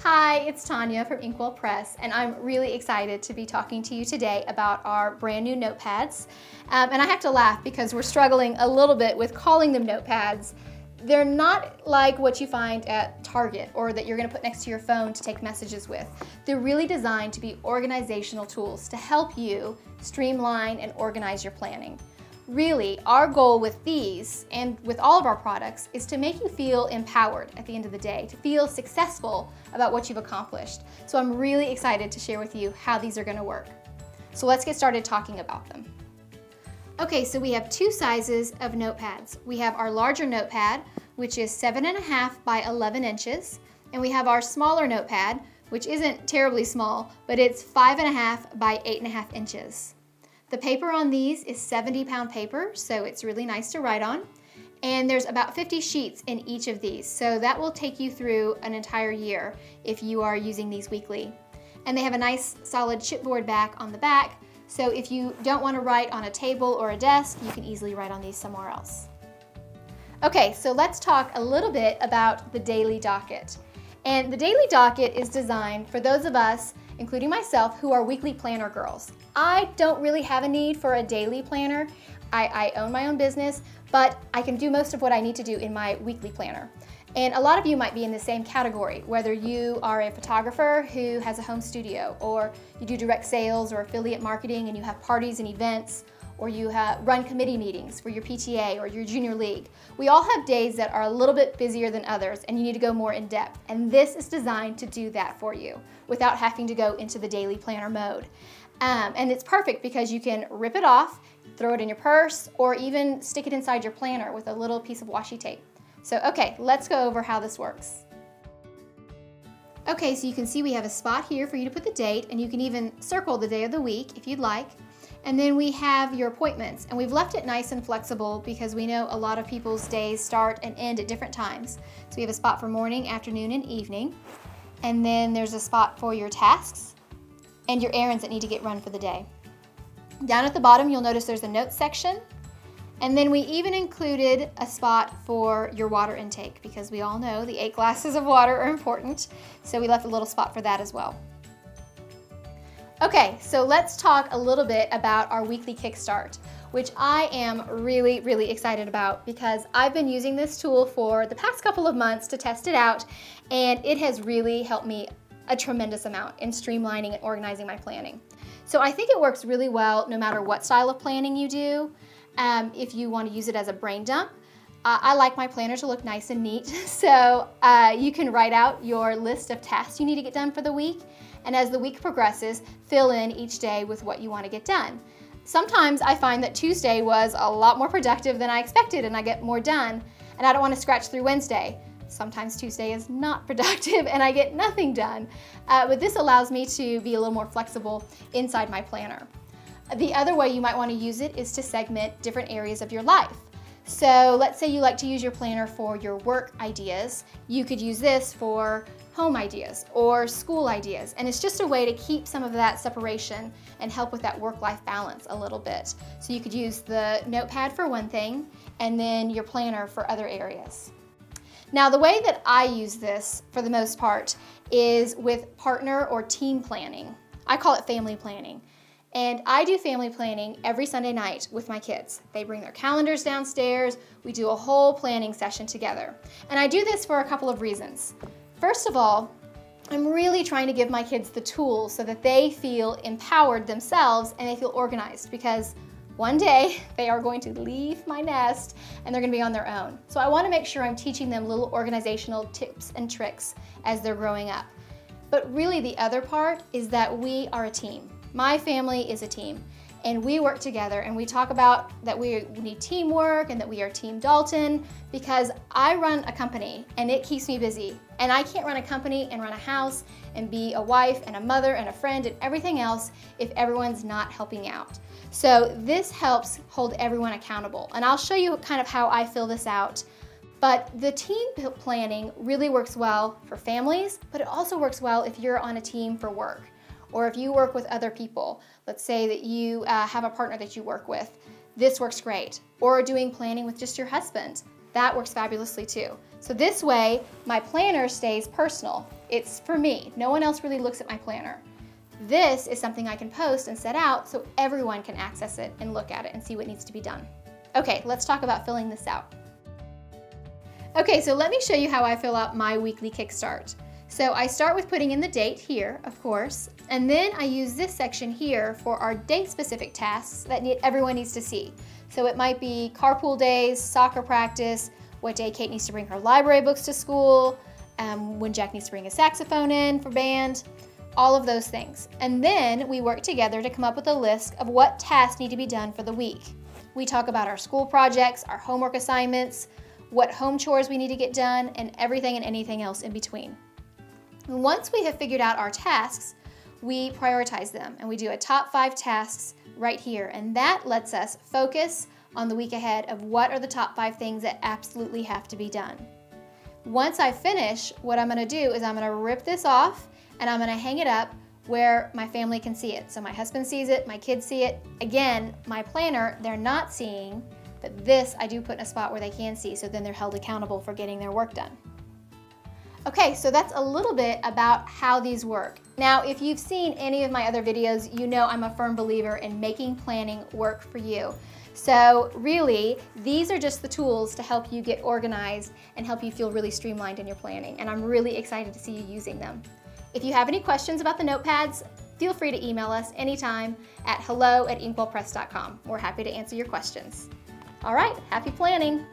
Hi, it's Tanya from inkWELL Press, and I'm really excited to be talking to you today about our brand new notepads. And I have to laugh because we're struggling a little bit with calling them notepads. They're not like what you find at Target or that you're going to put next to your phone to take messages with. They're really designed to be organizational tools to help you streamline and organize your planning. Really, our goal with these and with all of our products is to make you feel empowered at the end of the day, to feel successful about what you've accomplished. So I'm really excited to share with you how these are going to work. So let's get started talking about them. Okay, so we have two sizes of notepads. We have our larger notepad, which is 7.5 by 11 inches, and we have our smaller notepad, which isn't terribly small, but it's 5.5 by 8.5 inches. The paper on these is 70-pound paper, so it's really nice to write on. And there's about 50 sheets in each of these, so that will take you through an entire year if you are using these weekly. And they have a nice solid chipboard back on the back, so if you don't want to write on a table or a desk, you can easily write on these somewhere else. Okay, so let's talk a little bit about the Daily Docket. And the Daily Docket is designed for those of us, including myself, who are weekly planner girls. I don't really have a need for a daily planner. I own my own business, but I can do most of what I need to do in my weekly planner. And a lot of you might be in the same category, whether you are a photographer who has a home studio, or you do direct sales or affiliate marketing and you have parties and events, or you run committee meetings for your PTA or your junior league. We all have days that are a little bit busier than others and you need to go more in depth. And this is designed to do that for you without having to go into the daily planner mode. And it's perfect because you can rip it off, throw it in your purse, or even stick it inside your planner with a little piece of washi tape. So okay, let's go over how this works. Okay, so you can see we have a spot here for you to put the date, and you can even circle the day of the week if you'd like. And then we have your appointments, and we've left it nice and flexible because we know a lot of people's days start and end at different times. So we have a spot for morning, afternoon, and evening. And then there's a spot for your tasks and your errands that need to get run for the day. Down at the bottom, you'll notice there's a notes section. And then we even included a spot for your water intake because we all know the 8 glasses of water are important. So we left a little spot for that as well. Okay, so let's talk a little bit about our Weekly Kickstart, which I am really, really excited about because I've been using this tool for the past couple of months to test it out, and it has really helped me a tremendous amount in streamlining and organizing my planning. So I think it works really well no matter what style of planning you do. If you want to use it as a brain dump, I like my planner to look nice and neat, so you can write out your list of tasks you need to get done for the week, and as the week progresses, fill in each day with what you want to get done. Sometimes I find that Tuesday was a lot more productive than I expected and I get more done, and I don't want to scratch through Wednesday. Sometimes Tuesday is not productive and I get nothing done, but this allows me to be a little more flexible inside my planner. The other way you might want to use it is to segment different areas of your life. So let's say you like to use your planner for your work ideas. You could use this for home ideas or school ideas, and it's just a way to keep some of that separation and help with that work-life balance a little bit. So you could use the notepad for one thing and then your planner for other areas. Now the way that I use this for the most part is with partner or team planning. I call it family planning. And I do family planning every Sunday night with my kids. They bring their calendars downstairs, we do a whole planning session together. And I do this for a couple of reasons. First of all, I'm really trying to give my kids the tools so that they feel empowered themselves and they feel organized, because one day they are going to leave my nest and they're going to be on their own. So I want to make sure I'm teaching them little organizational tips and tricks as they're growing up. But really the other part is that we are a team. My family is a team, and we work together, and we talk about that we need teamwork and that we are Team Dalton, because I run a company and it keeps me busy, and I can't run a company and run a house and be a wife and a mother and a friend and everything else if everyone's not helping out. So this helps hold everyone accountable, and I'll show you kind of how I fill this out. But the team planning really works well for families, but it also works well if you're on a team for work. Or if you work with other people, let's say that you have a partner that you work with, this works great. Or doing planning with just your husband, that works fabulously too. So this way, my planner stays personal. It's for me. No one else really looks at my planner. This is something I can post and set out so everyone can access it and look at it and see what needs to be done. Okay, let's talk about filling this out. Okay, so let me show you how I fill out my weekly Kickstart. So I start with putting in the date here, of course, and then I use this section here for our date-specific tasks that everyone needs to see. So it might be carpool days, soccer practice, what day Kate needs to bring her library books to school, when Jack needs to bring a saxophone in for band, all of those things. And then we work together to come up with a list of what tasks need to be done for the week. We talk about our school projects, our homework assignments, what home chores we need to get done, and everything and anything else in between. And once we have figured out our tasks, we prioritize them and we do a top 5 tasks right here, and that lets us focus on the week ahead of what are the top 5 things that absolutely have to be done. Once I finish, what I'm going to do is I'm going to rip this off and I'm going to hang it up where my family can see it. So my husband sees it, my kids see it. Again, my planner, they're not seeing, but this I do put in a spot where they can see, so then they're held accountable for getting their work done. Okay, so that's a little bit about how these work. Now, if you've seen any of my other videos, you know I'm a firm believer in making planning work for you. So really, these are just the tools to help you get organized and help you feel really streamlined in your planning, and I'm really excited to see you using them. If you have any questions about the notepads, feel free to email us anytime at hello@inkwellpress.com. We're happy to answer your questions. All right, happy planning.